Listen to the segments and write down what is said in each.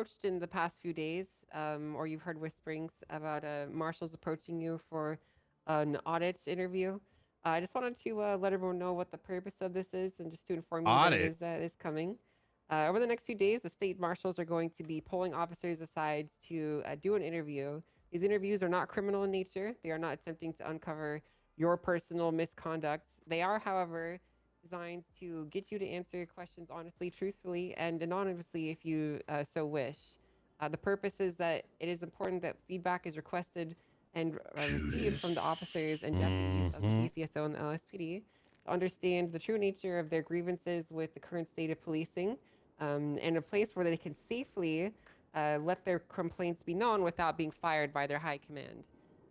approached in the past few days, or you've heard whisperings about marshals approaching you for an audit interview, I just wanted to let everyone know what the purpose of this is and just to inform you that it Audit? is coming. Over the next few days, the state marshals are going to be pulling officers aside to do an interview. These interviews are not criminal in nature. They are not attempting to uncover your personal misconduct. They are, however, designed to get you to answer your questions honestly, truthfully, and anonymously if you so wish. The purpose is that it is important that feedback is requested and received from the officers and deputies of the BCSO and the LSPD to understand the true nature of their grievances with the current state of policing, and a place where they can safely let their complaints be known without being fired by their high command.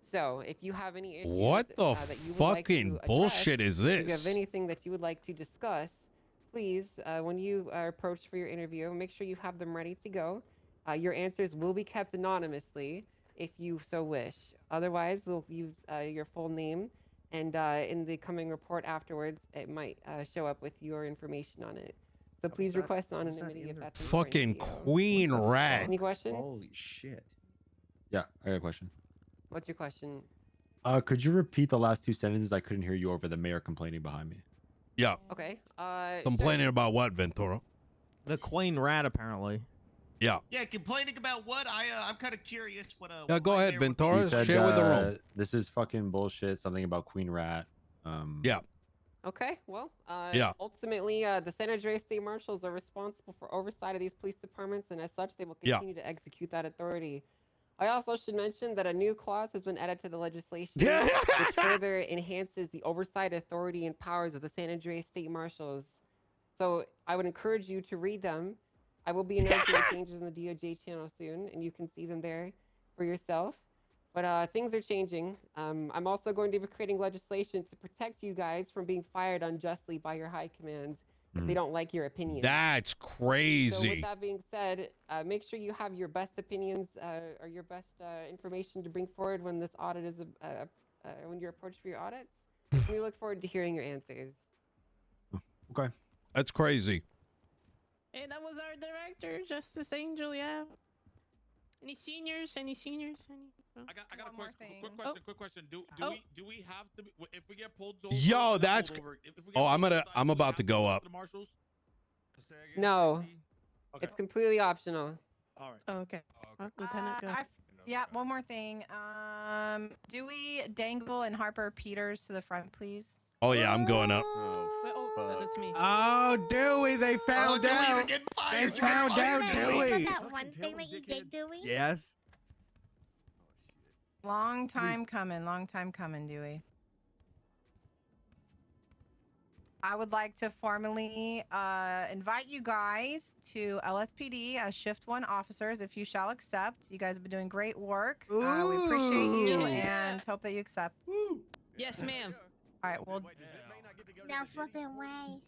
So, if you have any issues What the that you would like to fucking address, bullshit is if you have this? anything that you would like to discuss, please, when you are approached for your interview, make sure you have them ready to go. Your answers will be kept anonymously if you so wish. Otherwise, we'll use your full name, and in the coming report afterwards, it might show up with your information on it. So please request anonymity if that's important to Fucking you. queen rat. Any questions? Holy shit. Yeah, I got a question. What's your question? Could you repeat the last two sentences? I couldn't hear you over the mayor complaining behind me. Yeah. Okay. Complaining about what, Ventura? The queen rat, apparently. Yeah. Yeah, complaining about what? I'm kind of curious what Yeah, go ahead, Ventura. He said, Share with the room. This is fucking bullshit. Something about Queen Rat. Yeah. Okay, well, Yeah. ultimately, the San Andreas State Marshals are responsible for oversight of these police departments, and as such, they will Yeah. continue to execute that authority. I also should mention that a new clause has been added to the legislation, Yeah. which further enhances the oversight authority and powers of the San Andreas State Marshals. So I would encourage you to read them. I will be announcing the changes in the DOJ channel soon, and you can see them there for yourself. But things are changing. I'm also going to be creating legislation to protect you guys from being fired unjustly by your high commands if they don't like your opinions. That's So crazy. with that being said, make sure you have your best opinions or your best information to bring forward when this audit is when you're approached for your audits. We look forward to hearing your answers. Okay. That's crazy. Hey, that was our director, Justice Angel. Yeah. Any seniors? Any seniors? Any? Oh. I got a One more question. thing. Quick question. Do we have to if we get pulled over? Yo, that's. Oh, I'm about to go up. The marshals. No, Okay. it's completely optional. All right. Oh, okay. Lieutenant, go. Yeah, one more thing. Do we Dangle and Harper Peters to the front, please? Oh yeah, I'm going up. That's me. Oh, Dewey, they found Dewey, out. you're getting fired. They You're found getting out, fired. Dewey. That one thing that you did, Dewey? Yes. Long time coming, Dewey. I would like to formally invite you guys to LSPD as Shift 1 officers, if you shall accept. You guys have been doing great work. We appreciate you and hope that you accept. Yes, ma'am. All right, well, No flipping way.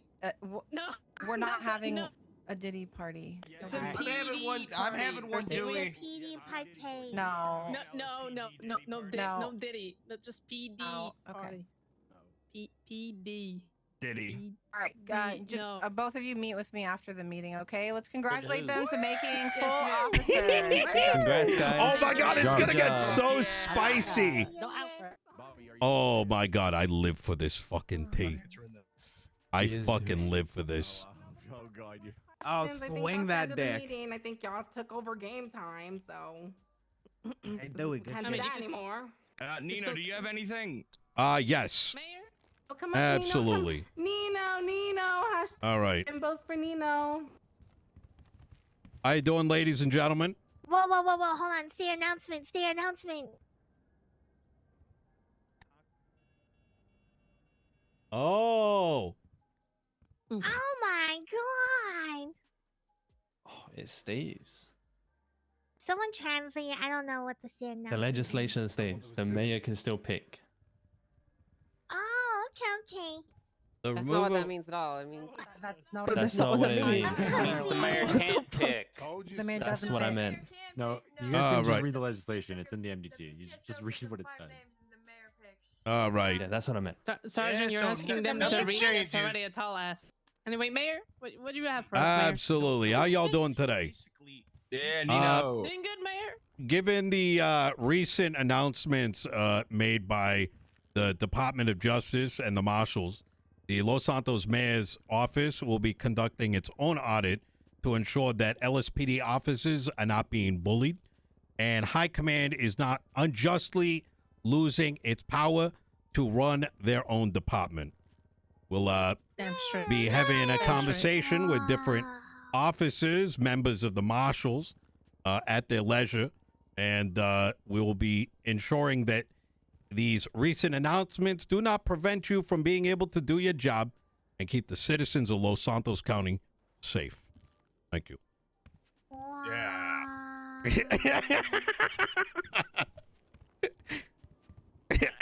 No. we're not having no. a Diddy party. It's Don't a worry. I'm having one, It's a Dewey. PD party. No. No Diddy. That's just PD Oh, okay. party. PD. Diddy. All right, just No. both of you meet with me after the meeting, okay? Let's congratulate them to making full ma'am. officers. Congrats, guys. Oh my God, it's Good gonna get job. so spicy. Yeah. Oh my God, I live for this fucking tea. I fucking live for this. Oh God, I'll Since I think swing that's the that end of the dick. meeting, I think y'all took over game time, so Hey, Dewey, good can't shit. do that anymore. Nino, do you have anything? Yes. Mayor? Oh, come on, Absolutely. Nino. All right. And votes for Nino. How you doing, ladies and gentlemen? Whoa, hold on. Stay announcement. Oh. Oh my god. Oh, it stays. Someone translate. I don't know what the stay announcement. The legislation states the mayor can still pick. Oh, okay. The That's not what that means at all. It means That's not That's not what it means. It means the mayor can't pick. The mayor That's doesn't what I pick. meant. No, you guys can just right. read the legislation. It's in the MDT. You just read what it says. All right. Yeah, that's what I meant. Sergeant, you're so asking them the to mayor read it. changes. It's already a tall ass. Anyway, Mayor, what do you have for us, Mayor? Absolutely. How y'all doing today? Basically, Yeah, Nino. Doing good, Mayor. Given the recent announcements made by the Department of Justice and the Marshals, the Los Santos Mayor's office will be conducting its own audit to ensure that LSPD officers are not being bullied and High Command is not unjustly losing its power to run their own department. We'll be having a conversation with different officers, members of the Marshals, at their leisure, and we will be ensuring that these recent announcements do not prevent you from being able to do your job and keep the citizens of Los Santos County safe. Thank you. Thank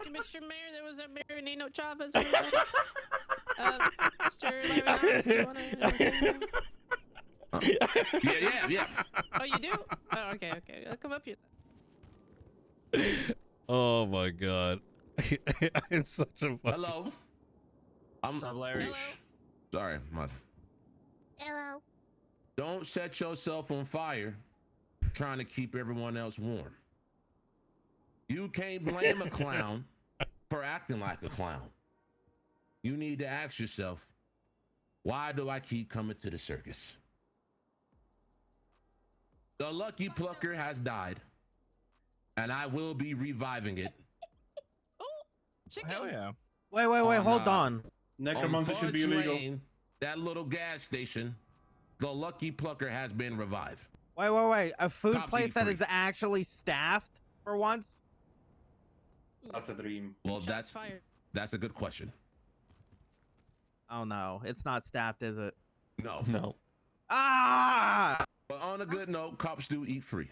you, Mr. Mayor. There was a Mayor Nino Chavez. Mr. Larry, you wanna... Yeah. Oh, you do? Oh, okay. I'll come up here. Oh my God. It's such a fun... Hello. I'm Larry. Hello. Sorry, my. Hello. Don't set yourself on fire trying to keep everyone else warm. You can't blame a clown for acting like a clown. You need to ask yourself, why do I keep coming to the circus? The Lucky Plucker has died, and I will be reviving it. Oh, chicken. Hell yeah. Wait, hold on. Necromancy should be illegal. That little gas station, the Lucky Plucker has been revived. Wait. A food Top place that secret. is actually staffed for once? That's a dream. Well, Shots fired. that's a good question. Oh no, it's not staffed, is it? No. No. Ah! But on a good note, cops do eat free.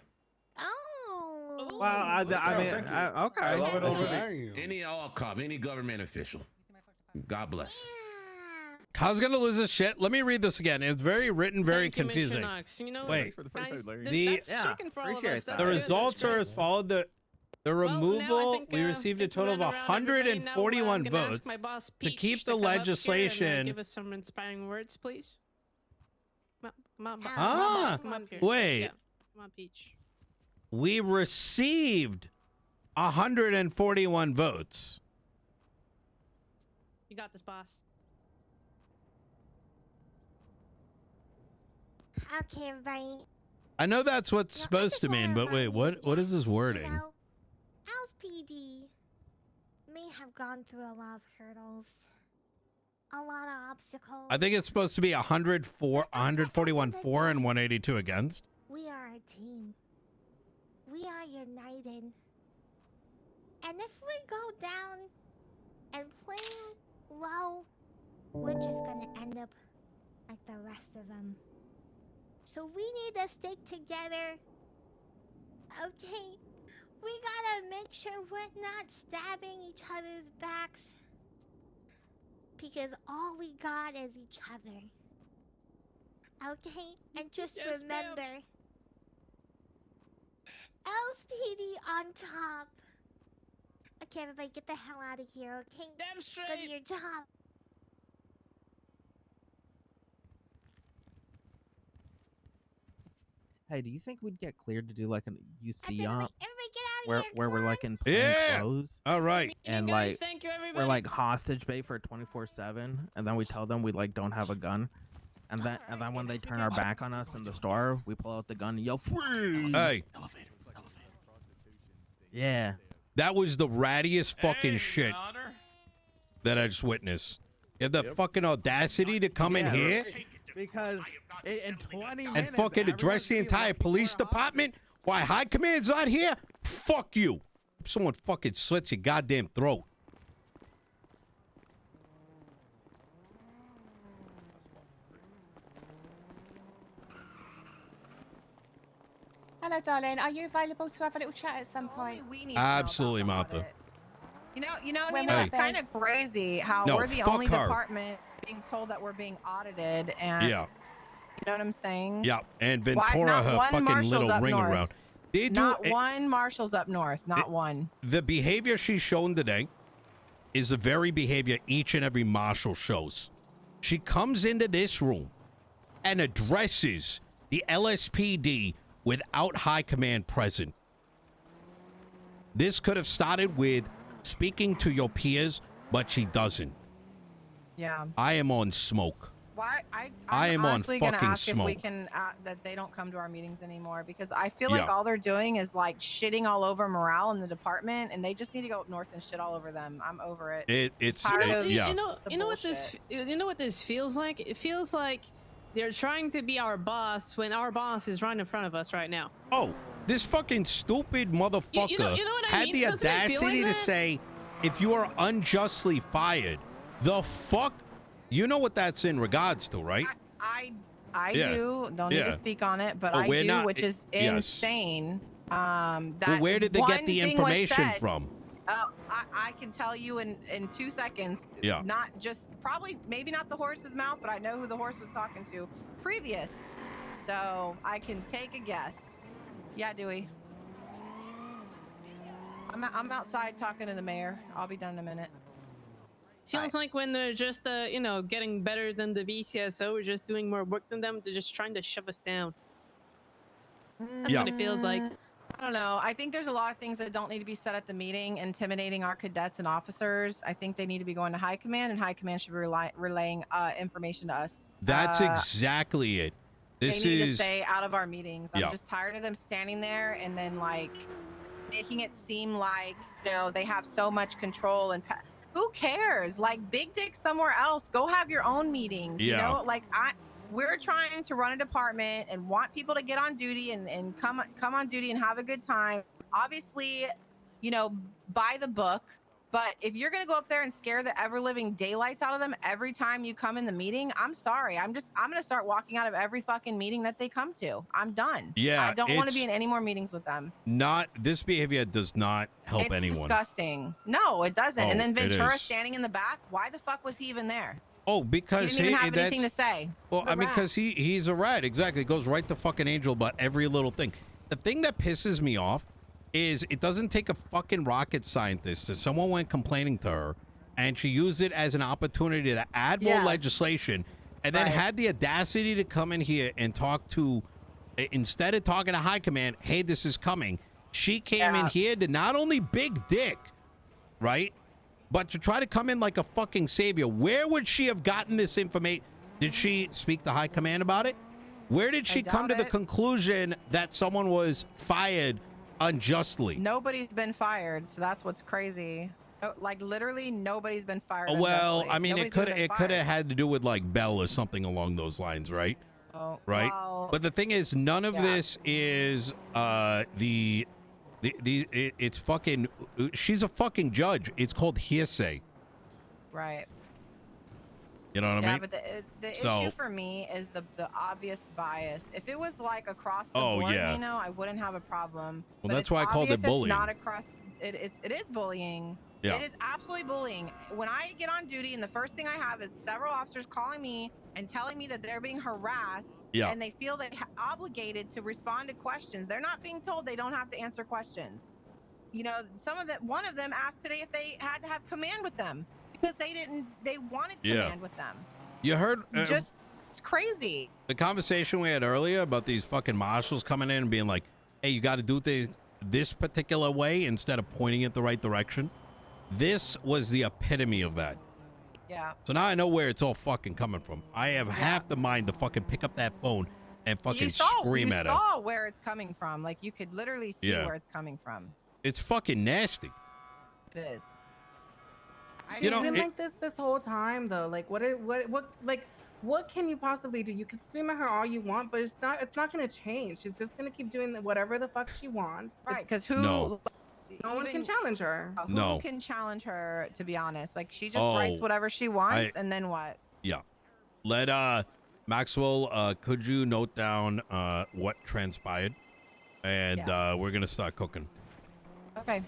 Oh. Well, I mean, thank you. okay. I love it That's already. Any all cop, any government official. God bless. Kyle's gonna lose his shit. Let me read this again. It's very written, very Thank you, Mr. confusing. Knox. You know, Wait. guys, The- that's Yeah, chicken for all of appreciate us. that. That's The good, results that's are great. as followed. The Well, now I removal, think, we received a think total of we're around everybody. Now, I'm 141 gonna ask votes my boss, to Peach, keep the come up here and, legislation. give us some inspiring words, please. Come on, Ah, come up here. wait. Yeah. Come on, Peach. We received 141 votes. You got this, boss. Okay, everybody. I know that's what's No, I supposed just to mean, wanna but wait, remind what you, is this wording? You know, LSPD may have gone through a lot of hurdles, a lot of obstacles. I think it's supposed to be 141 for, and 182 against. We are a team. We are united. And if we go down and play low, we're just gonna end up like the rest of them. So we need to stick together. Okay? We gotta make sure we're not stabbing each other's backs. Because all we got is each other. Okay? And just Yes, ma'am. remember, LSPD on top. Okay, everybody, get the hell out of here, okay? Damn Go to straight. your job. Hey, do you think we'd get cleared to do like an That's UC everybody, op everybody get out of where here. where come we're on. like in plain Yeah. clothes All right. and Guys, like thank you, everybody. we're like hostage bait for 24/7, and then we tell them we like don't have a gun, and then when they turn our back on us in the store, we pull out the gun and yell freeze. Hey, Yeah. that was the rattiest fucking Hey, shit Your Honor. that I just witnessed. You have the fucking audacity to come in Yeah, here Because in 20 minutes and fucking address the everyone's gonna be entire like, police "We're department? Why High Command's not here? Fuck you. Someone fucking slits your goddamn throat. Hello, darling. Are you available to have a little chat at some point? Only we need to know about Absolutely, the Martha. audit. You know, When Nina, will it's they- kind of crazy how No, we're the fuck only her. department being told that we're being audited, and Yeah, you know what I'm saying? yeah. And Why Ventura, not her one fucking marshal's little up ring north? around. They do Not it- one marshal's up north. Not one. The behavior she's shown today is the very behavior each and every marshal shows. She comes into this room and addresses the the LSPD without high command present. This could have started with speaking to your peers, but she doesn't. Yeah. I am on smoke. Why I I'm am on honestly gonna fucking ask if we smoke. can that they don't come to our meetings anymore, because I feel like Yeah. all they're doing is like shitting all over morale in the department, and they just need to go up north and shit all over them. I'm over it. It's Tired of yeah. You know what this feels like? It feels like they're trying to be our boss when our boss is right in front of us right now. Oh, this fucking stupid motherfucker you know what I had mean? the Doesn't it feel audacity like to that? say, if you are unjustly fired, the fuck, you know what that's in regards to, right? I Yeah. do. Don't need Yeah. to speak on it, but But I we're do, not- which is yes. insane. That Well, where did they one get the thing was information said- from? I can tell you in 2 seconds. Yeah. Not just probably maybe not the horse's mouth, but I know who the horse was talking to previous. So I can take a guess. Yeah, Dewey. I'm outside talking to the mayor. I'll be done in a minute. Feels like when they're just getting better than the BCSO, we're just doing more work than them. They're just trying to shove us down. That's what it feels like. I don't know. I think there's a lot of things that don't need to be said at the meeting, intimidating our cadets and officers. I think they need to be going to high command, and high command should be relaying information to us. That's exactly it. This they need is to stay out of our meetings. I'm Yeah. just tired of them standing there and then like making it seem like they have so much control and who cares? Like big dick somewhere else. Go have your own meetings. Yeah. You know, like we're trying to run a department and want people to get on duty and come on duty and have a good time. Obviously, by the book. But if you're going to go up there and scare the ever living daylights out of them every time you come in the meeting, I'm sorry. I'm going to start walking out of every fucking meeting that they come to. I'm done. Yeah, I don't want to it's be in any more meetings with them. this behavior does not help It's anyone. disgusting. No, it doesn't. Oh, And then it Ventura is. standing in the back. Why the fuck was he even there? Oh, because he didn't even have that's- anything to say. Well, He's a I mean, rat. because he's a rat. Exactly. It goes right to fucking Angel about every little thing. The thing that pisses me off is it doesn't take a fucking rocket scientist. If someone went complaining to her and she used it as an opportunity to add more Yes. legislation and then Right. had the audacity to come in here and talk to, instead of talking to high command, hey, this is coming. She came in here to not only big dick, right? But to try to come in like a fucking savior. Where would she have gotten this information? Did she speak to high command about it? Where did she come to doubt the it. conclusion that someone was fired unjustly? Nobody's been fired, so that's what's crazy. Like literally nobody's been fired. Well, unjustly. I mean, Nobody's it could even been have fired. had to do with like Bell or something along those lines, right? Oh, Right. well, But the thing is, none of yeah. this is it's fucking. She's a fucking judge. It's called hearsay. right. You know what I Yeah, mean? but the So- issue for me is the obvious bias. If it was like across the Oh, board, yeah. I wouldn't have a problem. Well, But that's it's why I called it obvious bullying. It's not across. It is bullying. Yeah. It is absolutely bullying. When I get on duty, and the first thing I have is several officers calling me and telling me that they're being harassed, Yeah. and they feel they obligated to respond to questions. They're not being told they don't have to answer questions. One of them asked today if they had to have command with them because they wanted Yeah. command with them. You heard It's crazy. the conversation we had earlier about these fucking marshals coming in and being like, hey, you got to do things this particular way instead of pointing it the right direction. This was the epitome of that. Yeah. So now I know where it's all fucking coming from. I have half the mind to fucking pick up that phone and fucking scream at you her. saw where it's coming from. Like you could literally see Yeah. where it's coming from. It's fucking nasty. It is. She's been like this whole time though. Like what can you possibly do? You can scream at her all you want, but it's not gonna change. She's just gonna keep doing whatever the fuck she wants. Right, It's- because who? No. No one can challenge her. Who No. can challenge her? To be honest, like she just Oh, writes whatever she wants, and then what? Yeah. Let Maxwell, could you note down what transpired? And we're gonna start cooking. Okay.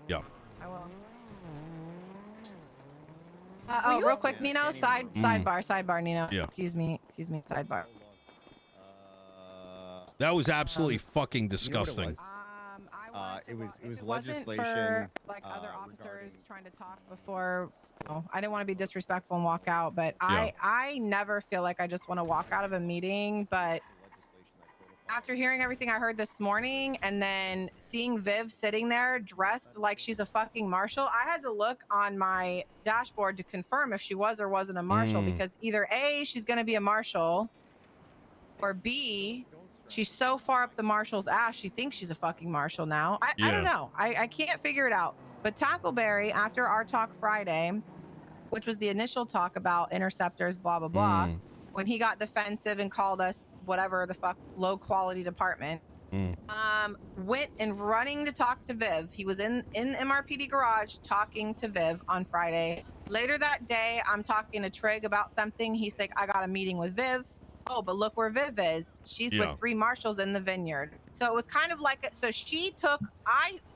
Yeah. I will. Real quick, Nino. Sidebar, Nino. Yeah. Excuse me, sidebar. That was absolutely fucking disgusting. It was Wasn't legislation. for like other officers trying to talk before. I didn't want to be disrespectful and walk out, but I never feel like I just want to walk out of a meeting. But after hearing everything I heard this morning and then seeing Viv sitting there dressed like she's a fucking marshal, I had to look on my dashboard to confirm if she was or wasn't a marshal because either A, she's going to be a marshal, or B, she's so far up the marshal's ass, she thinks she's a fucking marshal now. I don't know. I can't figure it out. But Tackleberry, after our talk Friday, which was the initial talk about interceptors, blah, blah, blah, when he got defensive and called us whatever the fuck low quality department, went and running to talk to Viv. He was in MRPD garage talking to Viv on Friday. Later that day, I'm talking to Trig about something. He's like, I got a meeting with Viv. Oh, but look where Viv is. She's with 3 marshals in the vineyard. So it was kind of like, so she took,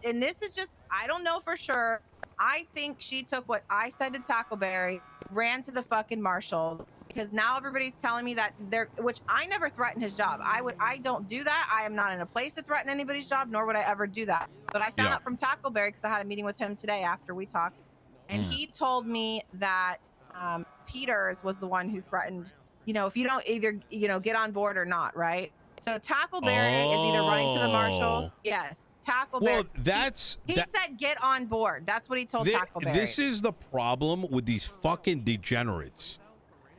and this is just, I don't know for sure. I think she took what I said to Tackleberry, ran to the fucking marshal, because now everybody's telling me that which I never threatened his job. I don't do that. I am not in a place to threaten anybody's job, nor would I ever do that. But I found out from Tackleberry because I had a meeting with him today after we talked, and he told me that Peters was the one who threatened, if you don't either, get on board or not, right? So Tackleberry is either running to the marshals. Yes, Tackleberry. Well, that's he said get on board. That's what he told Tackleberry. This is the problem with these fucking degenerates,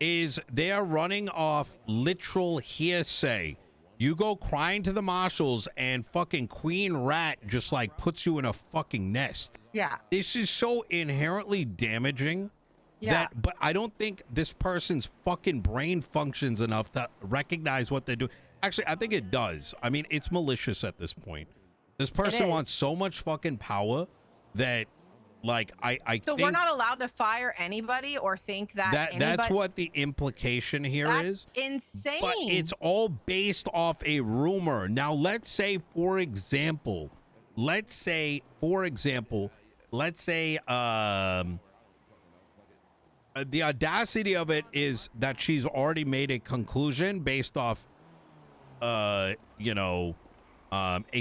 is they are running off literal hearsay. You go crying to the marshals and fucking Queen Rat just like puts you in a fucking nest. Yeah. This is so inherently damaging. Yeah. But I don't think this person's fucking brain functions enough to recognize what they're doing. Actually, I think it does. I mean, it's malicious at this point. This person wants so much fucking power that, like, I so think we're not allowed to fire anybody or think that that's what the implication here is. Insane. But it's all based off a rumor. Now, let's say, for example, the audacity of it is that she's already made a conclusion based off, a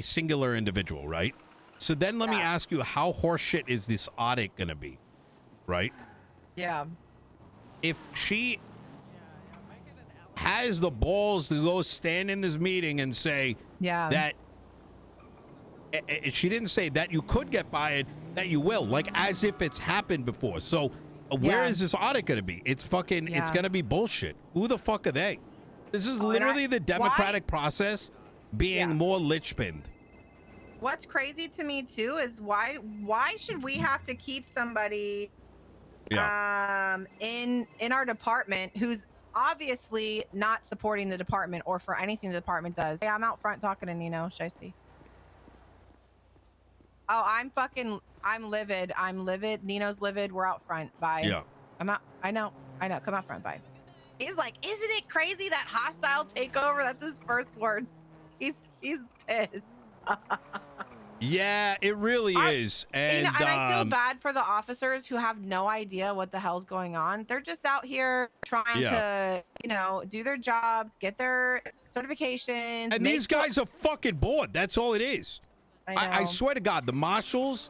singular individual, right? So then let me ask you, how horseshit is this audit going to be, right? Yeah. If she has the balls to go stand in this meeting and say that she didn't say that you could get fired, that you will, like as if it's happened before. So where is this audit going to be? It's fucking, it's going to be bullshit. Who the fuck are they? This is literally the democratic process being more lich-pinned. What's crazy to me too is why should we have to keep somebody in our department who's obviously not supporting the department or for anything the department does? Hey, I'm out front talking to Nino. Should I see? Oh, I'm livid. I'm livid. Nino's livid. We're out front. Bye. Yeah. I'm out. I know. Come out front. Bye. He's like, isn't it crazy that hostile takeover? That's his first words. He's pissed. Yeah, it really is. And, and I feel bad for the officers who have no idea what the hell's going on. They're just out here trying to, do their jobs, get their certifications. And these guys are fucking bored. That's all it is. I swear to God, the marshals,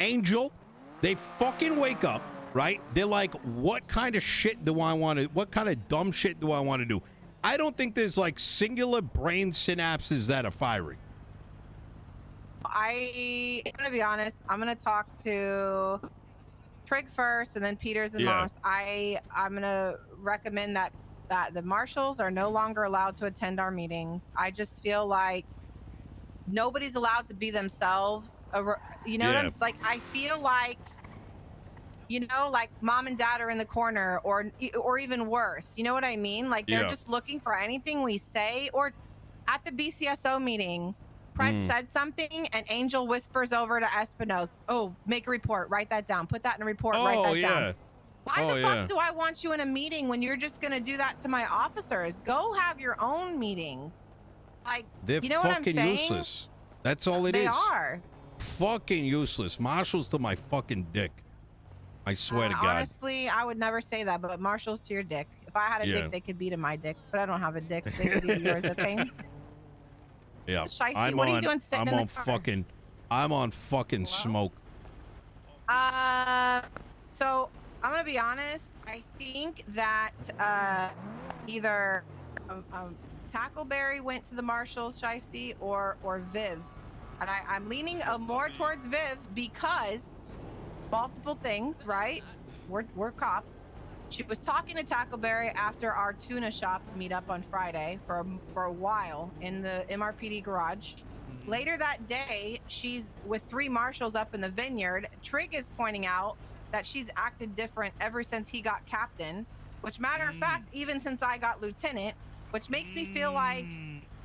Angel, they fucking wake up, right? They're like, what kind of shit do I want to, what kind of dumb shit do I want to do? I don't think there's like singular brain synapses that are firing. I'm gonna be honest. I'm gonna talk to Trig first, and then Peters and Moss. I'm gonna recommend that the marshals are no longer allowed to attend our meetings. I just feel like nobody's allowed to be themselves. You know what I'm like? I feel like, like mom and dad are in the corner, or even worse. You know what I mean? Like they're just looking for anything we say. Or at the BCSO meeting, Pred said something, and Angel whispers over to Espinosa, "Oh, make a report. Write that down. Put that in a report. Write that down." Why the fuck do I want you in a meeting when you're just gonna do that to my officers? Go have your own meetings. Like, they're you know what I'm fucking saying? useless. That's all it is. They are. Fucking useless. Marshals to my fucking dick. I swear to God. Honestly, I would never say that, but marshals to your dick. If I had a dick, they could be to my dick, but I don't have a dick, so they could be to yours, okay? Yeah. Shiesty, what are you doing sitting in the car? I'm on fucking smoke. So I'm gonna be honest. I think that either Tackleberry went to the marshals, Shiesty, or Viv. And I'm leaning more towards Viv because multiple things, right? We're cops. She was talking to Tackleberry after our tuna shop meetup on Friday for a while in the MRPD garage. Later that day, she's with 3 marshals up in the vineyard. Trig is pointing out that she's acted different ever since he got captain, which matter of fact, even since I got lieutenant, which makes me feel like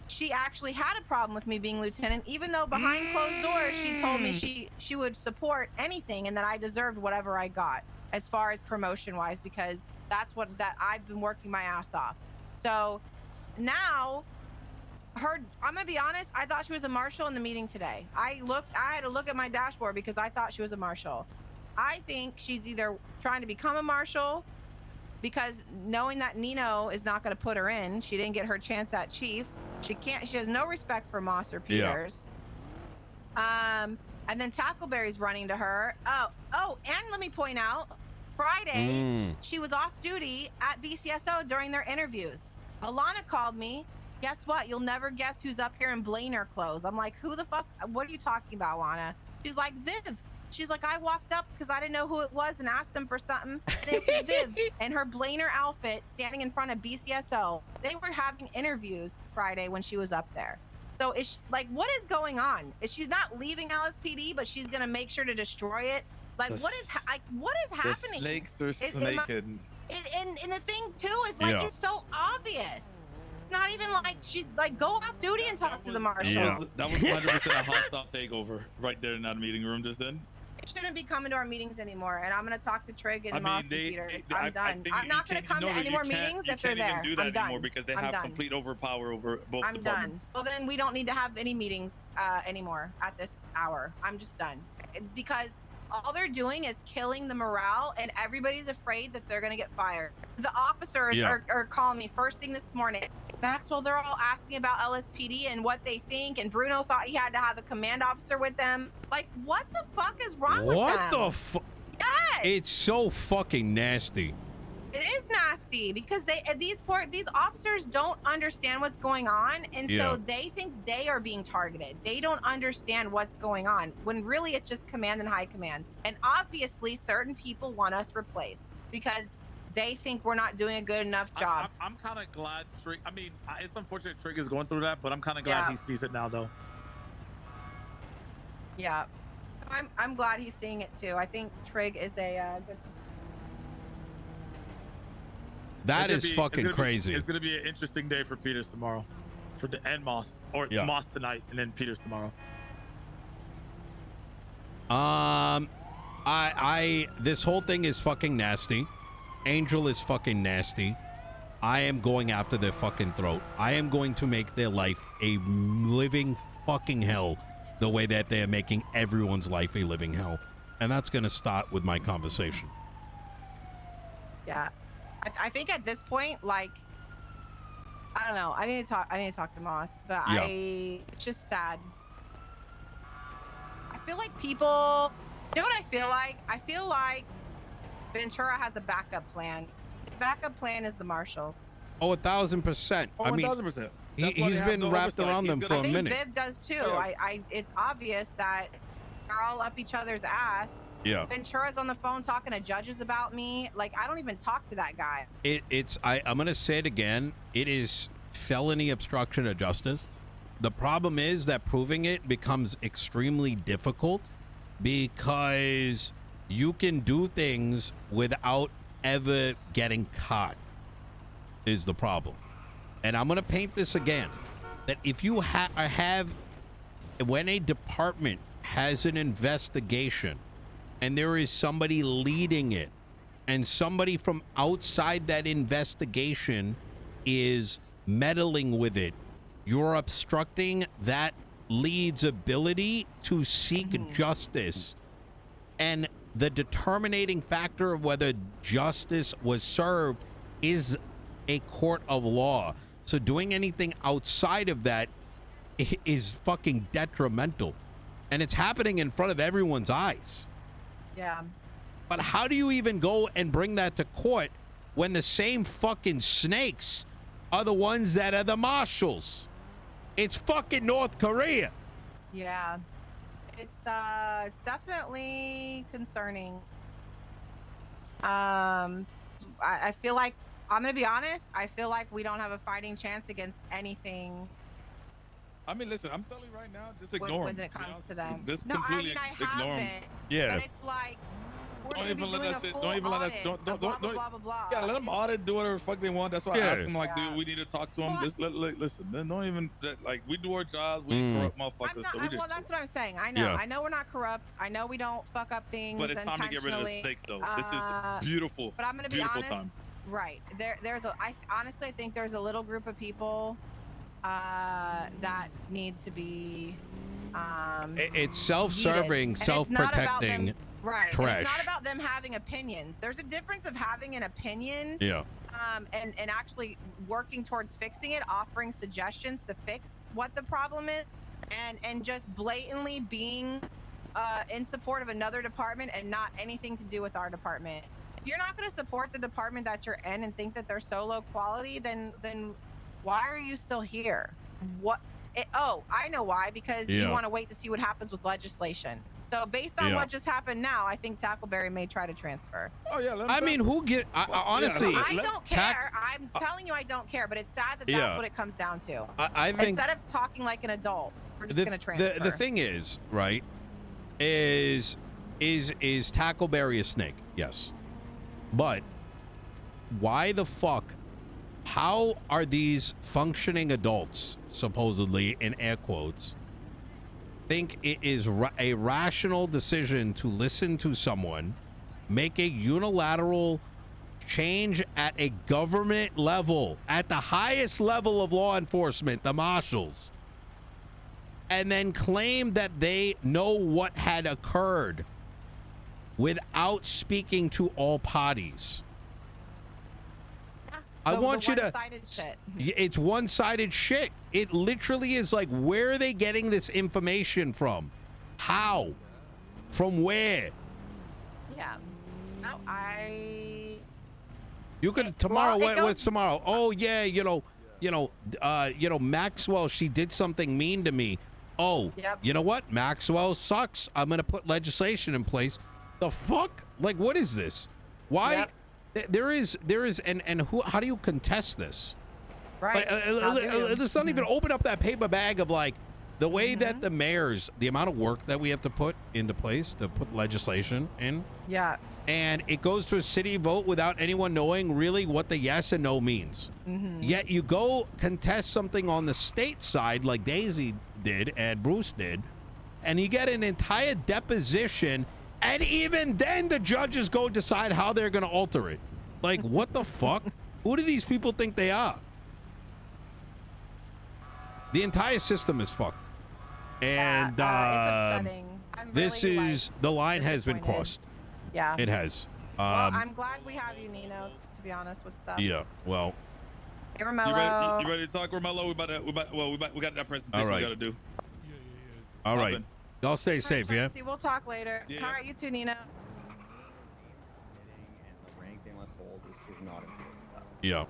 she actually had a problem with me being lieutenant, even though behind closed doors, she told me she would support anything and that I deserved whatever I got as far as promotion wise, because that's what I've been working my ass off. So now I'm gonna be honest, I thought she was a marshal in the meeting today. I had to look at my dashboard because I thought she was a marshal. I think she's either trying to become a marshal because knowing that Nino is not going to put her in, she didn't get her chance at chief. She has no respect for Moss or Peters. Yeah. And then Tackleberry's running to her. Oh, and let me point out, Friday, she was off duty at BCSO during their interviews. Alana called me. Guess what? You'll never guess who's up here in Blainer clothes. I'm like, who the fuck? What are you talking about, Alana? She's like, Viv. She's like, I walked up because I didn't know who it was and asked them for something. And it was Viv and her Blainer outfit standing in front of BCSO. They were having interviews Friday when she was up there. So it's like, what is going on? She's not leaving LSPD, but she's gonna make sure to destroy it. Like, what is happening? The snakes are snaking. And the thing too is like, it's so obvious. It's not even like she's like, go off duty and talk to the marshal. Yeah. That was 100% a hostile takeover right there in that meeting room just then. It shouldn't be coming to our meetings anymore. And I'm gonna talk to Trig and Moss and Peters. I'm done. I'm not gonna come to any more meetings if they're there. Do that I'm done. Anymore because they have complete overpower over both I'm departments. done. Well, then we don't need to have any meetings anymore at this hour. I'm just done because all they're doing is killing the morale, and everybody's afraid that they're gonna get fired. The officers are calling me first thing this morning. Maxwell, they're all asking about LSPD and what they think, and Bruno thought he had to have a command officer with them. Like, what the fuck is wrong with them? What the fuck? Yes! It's so fucking nasty. It is nasty because these officers don't understand what's going on, and so they think they are being targeted. They don't understand what's going on when really it's just command and high command. And obviously, certain people want us replaced because they think we're not doing a good enough job. I'm kind of glad Trig. I mean, it's unfortunate Trig is going through that, but I'm kind of glad he sees it now, though. Yeah, I'm glad he's seeing it too. I think Trig is a good. That is fucking crazy. It's gonna be an interesting day for Peters tomorrow, and Moss, or Moss tonight, and then Peters tomorrow. This whole thing is fucking nasty. Angel is fucking nasty. I am going after their fucking throat. I am going to make their life a living fucking hell the way that they're making everyone's life a living hell. And that's going to start with my conversation. Yeah. I think at this point, like, I don't know. I need to talk to Moss, but it's just sad. I feel like people, you know what I feel like? I feel like Ventura has a backup plan. The backup plan is the marshals. Oh, 1,000%. I mean, 1,000%. He's been wrapped around them for a minute. I think Viv does too. It's obvious that they're all up each other's ass. Yeah. Ventura's on the phone talking to judges about me. Like, I don't even talk to that guy. I'm gonna say it again. It is felony obstruction of justice. The problem is that proving it becomes extremely difficult because you can do things without ever getting caught is the problem. And I'm gonna paint this again, that if you have when a department has an investigation and there is somebody leading it and somebody from outside that investigation is meddling with it, you're obstructing that lead's ability to seek justice. And the determining factor of whether justice was served is a court of law. So doing anything outside of that is fucking detrimental. And it's happening in front of everyone's eyes. Yeah. But how do you even go and bring that to court when the same fucking snakes are the ones that are the marshals. It's fucking North Korea. Yeah. It's definitely concerning. I feel like, I'm gonna be honest, I feel like we don't have a fighting chance against anything. I mean, listen, I'm telling you right now, just when, ignore when them. it comes to them. Just No, I completely mean, I ignore them. haven't. Yeah. But it's like, we're Don't gonna be even let doing us. a full Don't even let us. audit, Don't. blah, blah, blah, blah, blah. Yeah, let them audit. Do whatever the fuck they want. That's why I Yeah. asked them. Like, Yeah. dude, we need to talk to them. Well, Just listen. Don't even like. We do our jobs. We ain't corrupt motherfuckers. I'm not, so we just. well, that's what I'm saying. I know. Yeah. I know we're not corrupt. I know we don't fuck up things But it's time to get rid of the intentionally. snakes, though. This is the beautiful. But I'm gonna be beautiful honest. time. Right. Honestly, I think there's a little group of people that need to be It's self-serving, muted. And it's not about them- self-protecting right. trash. And it's not about them having opinions. There's a difference of having an opinion Yeah. and actually working towards fixing it, offering suggestions to fix what the problem is, and just blatantly being in support of another department and not anything to do with our department. If you're not going to support the department that you're in and think that they're so low quality, then why are you still here? I know why, because you want to wait to see what happens with legislation. So based on what just happened now, I think Tackleberry may try to transfer. Oh yeah. I mean, who get? Honestly, I don't care. I'm telling you, I don't care. But it's sad that that's what it comes down to. I think instead of talking like an adult, we're just going to transfer. The thing is, right? Is Tackleberry a snake? Yes, but why the fuck? How are these functioning adults, supposedly in air quotes, think it is a rational decision to listen to someone, make a unilateral change at a government level, at the highest level of law enforcement, the marshals, and then claim that they know what had occurred without speaking to all parties? I want you to. Shit. It's one-sided shit. It literally is like, where are they getting this information from? How? From where? Yeah. No, You could tomorrow. What's tomorrow? Oh yeah, Maxwell. She did something mean to me. Oh, you know what? Maxwell sucks. I'm gonna put legislation in place. The fuck? Like, what is this? Why? Yep. There is, and who? How do you contest this? Right. Let's not even open up that paper bag of like the way that the mayors, the amount of work that we have to put into place to put legislation in. Yeah. And it goes to a city vote without anyone knowing really what the yes and no means. Yet you go contest something on the state side like Daisy did and Bruce did, and you get an entire deposition, and even then the judges go decide how they're going to alter it. Like, what the fuck? Who do these people think they are? The entire system is fucked. And it's upsetting. I'm this really, is the line has been disappointed. crossed. Yeah. It has. Well, I'm glad we have you, Nino, to be honest with stuff. Yeah, well. Hey, Romello. You ready to talk, Romello? We got that presentation All right. we got to do. All right. Y'all stay safe, yeah? We'll talk later. Yeah. All right, you too, Nino. The rank they must hold is not important. Yeah.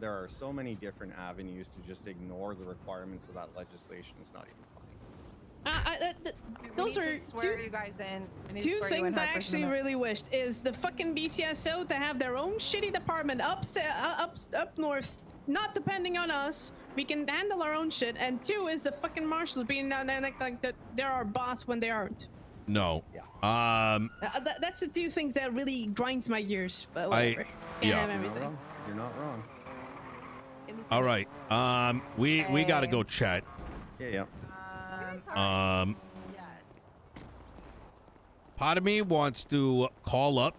There are so many different avenues to just ignore the requirements of that legislation. It's not even funny. Those are swear you guys in. two things I actually really wished is the fucking BCSO to have their own shitty department up north, not depending on us. We can handle our own shit. And two is the fucking marshals being down there like that they're our boss when they aren't. No. That's the two things that really grinds my gears. But whatever. Can't have everything. You're not wrong. All right. We got to go chat. Yeah. Part of me wants to call up